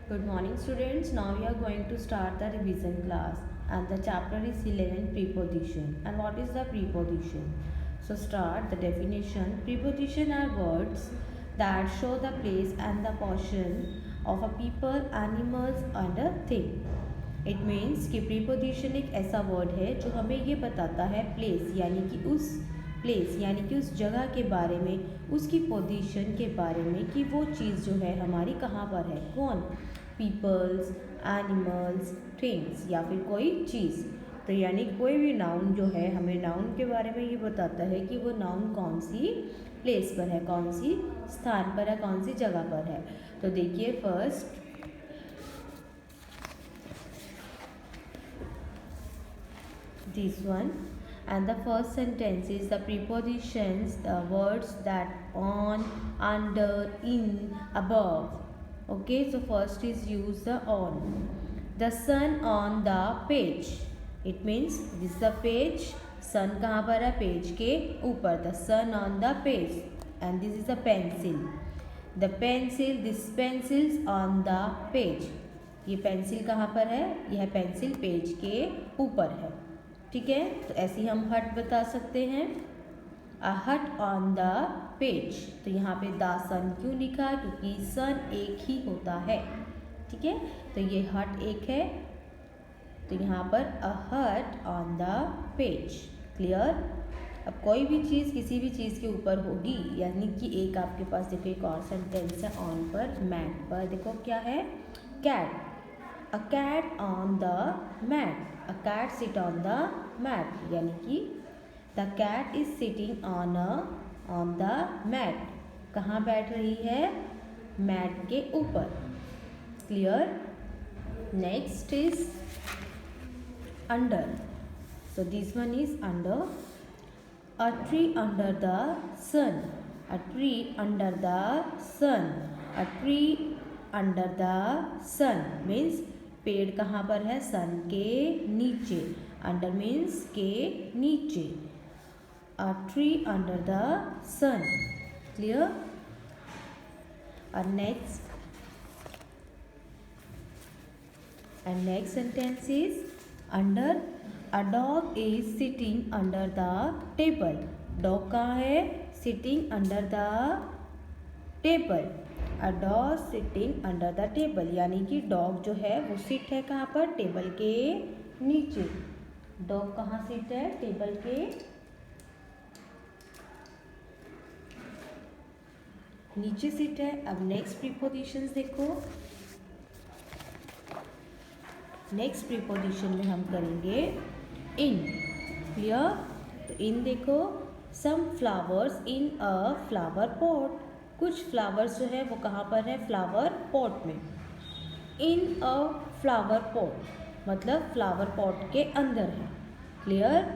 Good morning students. Now we are going to start the revision class and the chapter is 11 preposition. And what is the preposition? So start the definition. Preposition are words that show the place and the position of a people, animals and a thing. It means कि preposition एक ऐसा word है जो हमें ये बताता है place यानी कि उस प्लेस यानी कि उस जगह के बारे में, उसकी पोजीशन के बारे में कि वो चीज़ जो है हमारी कहाँ पर है. कौन? पीपल्स, एनिमल्स, थिंग्स या फिर कोई चीज़. तो यानी कोई भी नाउन जो है हमें नाउन के बारे में ये बताता है कि वो नाउन कौन सी प्लेस पर है, कौन सी स्थान पर है, कौन सी जगह पर है. तो देखिए first this one. And the first sentence is the prepositions, the words that on, under, in, above. Okay, so first is use the on. The sun on the page. It means this is the page. Sun कहाँ पर है? Page के ऊपर. The sun on the page. And this is a pencil. The pencil, this pencils on the page. ये pencil कहाँ पर है? यह पेंसिल पेज के ऊपर है. ठीक है, तो ऐसे ही हम हट बता सकते हैं. अ हट ऑन द पेज. तो यहाँ पे द सन क्यों लिखा? क्योंकि सन एक ही होता है. ठीक है, तो ये हट एक है, तो यहाँ पर अ हट ऑन द पेज. क्लियर. अब कोई भी चीज़ किसी भी चीज़ के ऊपर होगी, यानी कि एक आपके पास देखो एक और सेंटेंस है ऑन पर, मैट पर. देखो क्या है? Cat. A cat on the mat. A cat sit on the mat. यानी कि the cat is sitting on the mat. कहाँ बैठ रही है? मैट के ऊपर. Clear. Next is under. So this one is under. A tree under the sun. A tree under the sun. A tree under the sun means पेड़ कहाँ पर है? सन के नीचे. अंडर मीन्स के नीचे. A tree under the sun. Clear. Next sentence is under. A dog is sitting under the table. Dog कहाँ है? Sitting under the table. A dog sitting under the table यानी कि डॉग जो है वो seat है कहाँ पर? टेबल के नीचे. डॉग कहाँ सिट है? टेबल के नीचे सिट है. अब नेक्स्ट प्रीपोजिशंस देखो. नेक्स्ट प्रीपोजिशन में हम करेंगे इन. क्लियर. तो इन देखो. Some flowers in a flower pot. कुछ फ्लावर्स जो है वो कहाँ पर है? फ्लावर पॉट में. इन अ फ्लावर पॉट मतलब फ्लावर पॉट के अंदर है. क्लियर.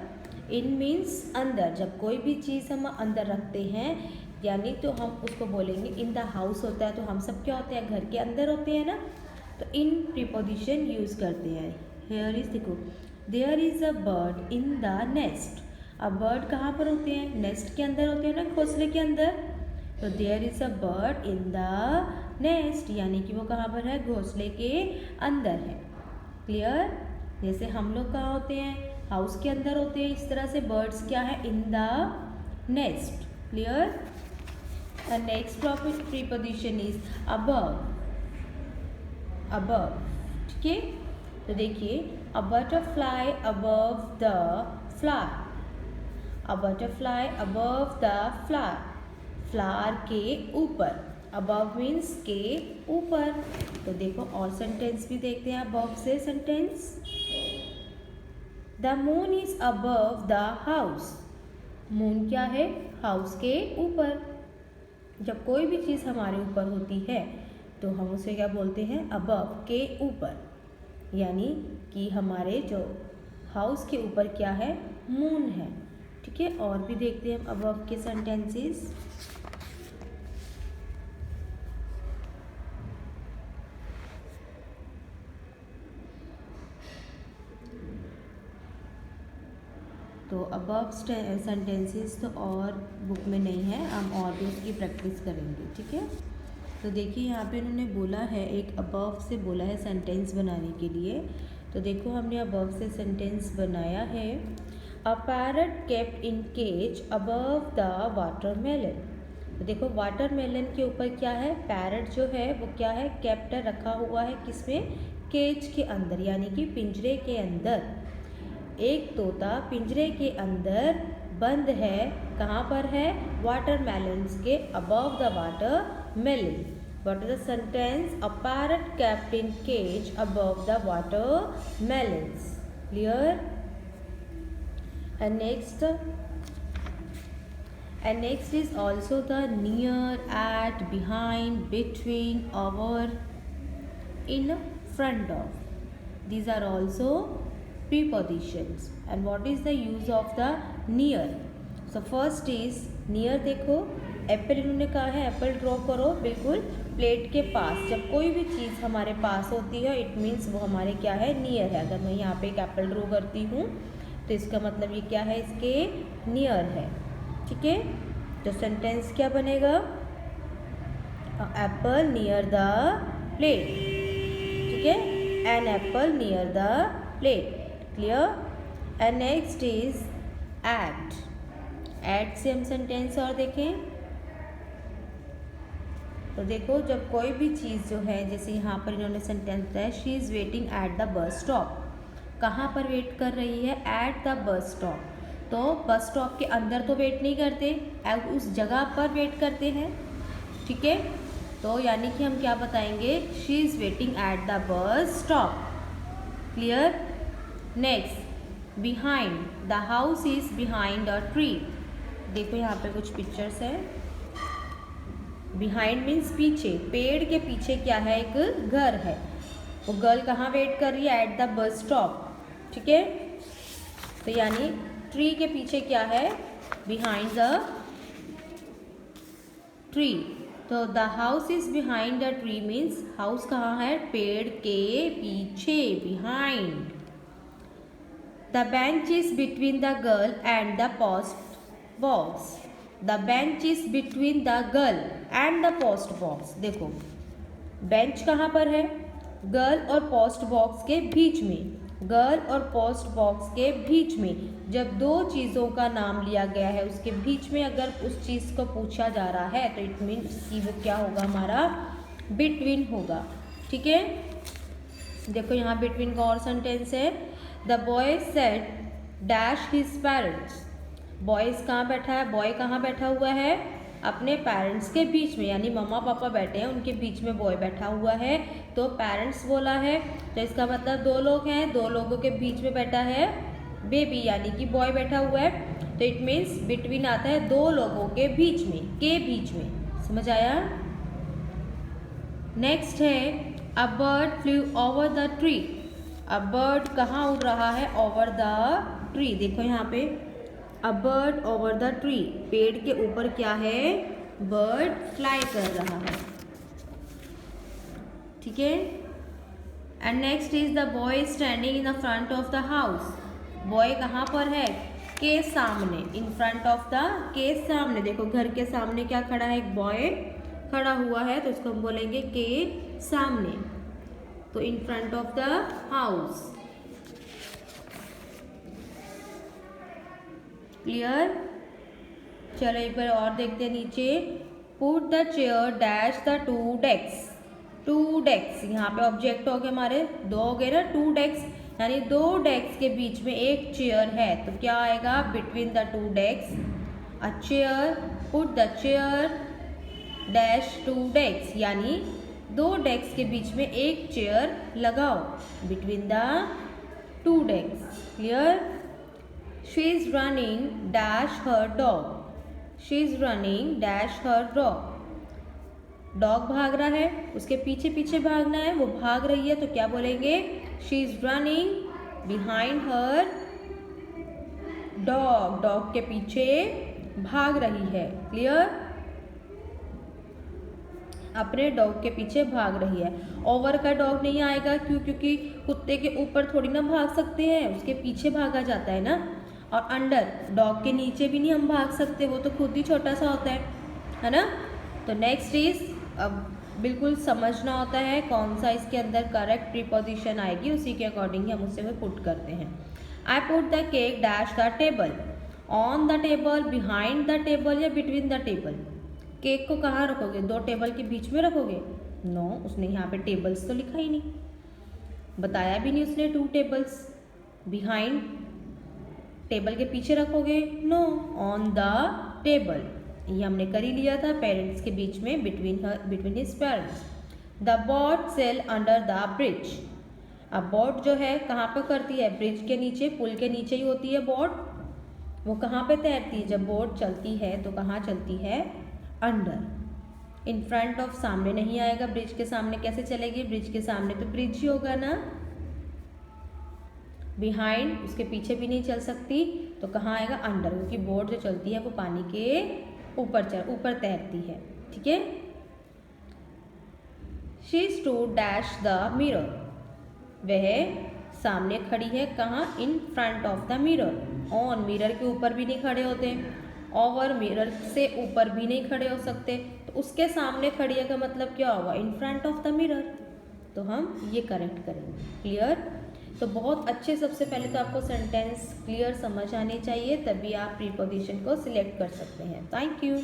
इन मीन्स अंदर. जब कोई भी चीज़ हम अंदर रखते हैं यानी तो हम उसको बोलेंगे इन द हाउस होता है, तो हम सब क्या होते हैं? घर के अंदर होते हैं ना. तो इन प्रीपोजिशन यूज़ करते हैं. हेयर इज देखो. There is a bird in the nest. अब बर्ड कहाँ पर होते हैं? नेस्ट के अंदर होते हैं ना, घोंसले के अंदर. तो there is a bird in the nest यानी कि वो कहाँ पर है? घोंसले के अंदर है. क्लियर. जैसे हम लोग कहाँ होते हैं? हाउस के अंदर होते हैं. इस तरह से बर्ड्स क्या है? इन the nest. Clear. The next preposition is above. Above. ठीक है. तो देखिए a butterfly above the flower. A butterfly above the flower. Flower के ऊपर. अबव मीन्स के ऊपर. तो देखो और सेंटेंस भी देखते हैं अबव से sentence. The moon is above the house. Moon क्या है? हाउस के ऊपर. जब कोई भी चीज़ हमारे ऊपर होती है तो हम उसे क्या बोलते हैं? अबव के ऊपर. यानी कि हमारे जो हाउस के ऊपर क्या है? मून है. ठीक है. और भी देखते हैं हम अबव के सेंटेंसेस. तो अबव सेंटेंसेस तो और बुक में नहीं है, हम और भी उसकी प्रैक्टिस करेंगे. ठीक है. तो देखिए यहाँ पे उन्होंने बोला है, एक अबव से बोला है सेंटेंस बनाने के लिए। तो देखो हमने अबव से सेंटेंस बनाया है। A parrot kept in cage above the watermelon. तो देखो वाटरमेलन के ऊपर क्या है, पैरट जो है वो क्या है, केप्ट रखा हुआ है किसमें, केज के अंदर, यानी कि पिंजरे के अंदर। एक तोता पिंजरे के अंदर बंद है, कहाँ पर है, वाटरमेलन्स के above the watermelon. What is the sentence? A parrot kept in cage above the watermelons. Clear? And next is also the near, at, behind, between, over, in, front of. These are also prepositions. And what is the use of the near? So first is near, देखो Apple इन्होंने कहा है, Apple draw करो बिल्कुल plate के पास। जब कोई भी चीज़ हमारे पास होती है इट मीन्स वो हमारे क्या है, नियर है। अगर मैं यहाँ पे एक एप्पल ड्रॉ करती हूँ तो इसका मतलब ये क्या है, इसके नियर है। ठीक है, तो सेंटेंस क्या बनेगा, एप्पल नियर द प्लेट। ठीक है, an apple near the plate. Clear? And next is at. At से हम सेंटेंस और देखें तो देखो जब कोई भी चीज़ जो है, जैसे यहाँ पर इन्होंने सेंटेंस दिया है, she is waiting at the bus stop. कहाँ पर वेट कर रही है, एट द बस स्टॉप। तो बस स्टॉप के अंदर तो वेट नहीं करते, उस जगह पर वेट करते हैं। ठीक है, तो यानी कि हम क्या बताएंगे, she is waiting at the bus stop. Clear? Next, behind. The house is behind a tree. देखो यहाँ पे कुछ पिक्चर्स है। बिहाइंड मीन्स पीछे, पेड़ के पीछे क्या है, एक घर है। वो गर्ल कहाँ वेट कर रही है, एट द बस स्टॉप। ठीक है, तो यानी ट्री के पीछे क्या है, बिहाइंड द ट्री। तो the house is behind the tree means house कहाँ है, पेड़ के पीछे, behind. The bench is between the girl and the post box. The bench is between the girl and the post box. देखो bench कहाँ पर है, गर्ल और पोस्ट बॉक्स के बीच में। गर्ल और पोस्ट बॉक्स के बीच में जब दो चीज़ों का नाम लिया गया है, उसके बीच में अगर उस चीज़ को पूछा जा रहा है तो इट मीन्स कि वो क्या होगा, हमारा बिटवीन होगा। ठीक है, देखो यहाँ बिटवीन का और सेंटेंस है। The boy said dash his parents. Boys कहाँ बैठा है, बॉय कहाँ बैठा हुआ है, अपने पेरेंट्स के बीच में, यानी मम्मा पापा बैठे हैं उनके बीच में बॉय बैठा हुआ है। तो पेरेंट्स बोला है तो इसका मतलब दो लोग हैं, दो लोगों के बीच में बैठा है बेबी, यानी कि बॉय बैठा हुआ है। तो इट मीन्स बिटवीन आता है दो लोगों के बीच में, के बीच में। समझ आया? नेक्स्ट है a bird flu over the tree. A bird कहाँ उड़ रहा है, ओवर द ट्री। देखो यहाँ पे a bird over the tree, पेड़ के ऊपर क्या है, बर्ड फ्लाई कर रहा है। ठीक है, and next is the boy standing in the front of the house. Boy कहाँ पर है, के सामने, इन फ्रंट ऑफ द, के सामने। देखो घर के सामने क्या खड़ा है, एक बॉय खड़ा हुआ है, तो उसको हम बोलेंगे के सामने। तो in front of the house. Clear? चलो एक बार और देखते हैं नीचे। Put the chair dash the two desk. Two desk यहाँ पे ऑब्जेक्ट हो गए हमारे, दो हो गए ना, टू डेस्क यानी दो डेस्क के बीच में एक चेयर है। तो क्या आएगा, between the two desk a chair. Put the chair dash two desk, यानी दो डेस्क के बीच में एक चेयर लगाओ, between the two desk. Clear? She is running dash her dog. She is running dash her dog. Dog भाग रहा है, उसके पीछे पीछे भागना है, वो भाग रही है, तो क्या बोलेंगे, she is running behind her dog. Dog के पीछे भाग रही है। क्लियर? अपने डॉग के पीछे भाग रही है। ओवर का डॉग नहीं आएगा, क्यों, क्योंकि कुत्ते के ऊपर थोड़ी ना भाग सकते हैं, उसके पीछे भागा जाता है ना। और अंडर, डॉग के नीचे भी नहीं हम भाग सकते, वो तो खुद ही छोटा सा होता है ना। तो नेक्स्ट इज, अब बिल्कुल समझना होता है कौन सा इसके अंदर करेक्ट प्रीपोजिशन आएगी, उसी के अकॉर्डिंग हम उससे में पुट करते हैं। I put the cake dash the table, on the table, behind the table या बिटवीन द टेबल। केक को कहाँ रखोगे? दो टेबल के बीच में रखोगे? नो, उसने यहाँ पे टेबल्स तो लिखा ही नहीं, बताया भी नहीं उसने 2 टेबल्स। बिहाइंड, टेबल के पीछे रखोगे? नो, ऑन द टेबल, ये हमने कर ही लिया था, पेरेंट्स के बीच में, between his parents. The boat sail under the bridge, अब बोट जो है कहाँ पर करती है? ब्रिज के नीचे, पुल के नीचे ही होती है बोट। वो कहाँ पे तैरती है? जब बोट चलती है तो कहाँ चलती है? अंडर। इन फ्रंट ऑफ, सामने नहीं आएगा, ब्रिज के सामने कैसे चलेगी? ब्रिज के सामने तो ब्रिज ही होगा ना। बिहाइंड, उसके पीछे भी नहीं चल सकती, तो कहाँ आएगा? अंडर, क्योंकि बोट जो चलती है वो पानी के ऊपर तैरती है। ठीक है। She stood dash the mirror, वह सामने खड़ी है, कहाँ? इन front of the mirror. On, mirror के ऊपर भी नहीं खड़े होते, और मिरर से ऊपर भी नहीं खड़े हो सकते, तो उसके सामने खड़ी है का मतलब क्या होगा? इन फ्रंट ऑफ द मिरर। तो हम ये करेक्ट करेंगे। क्लियर? तो बहुत अच्छे, सबसे पहले तो आपको सेंटेंस क्लियर समझ आनी चाहिए, तभी आप प्रीपोजिशन को सिलेक्ट कर सकते हैं। Thank you.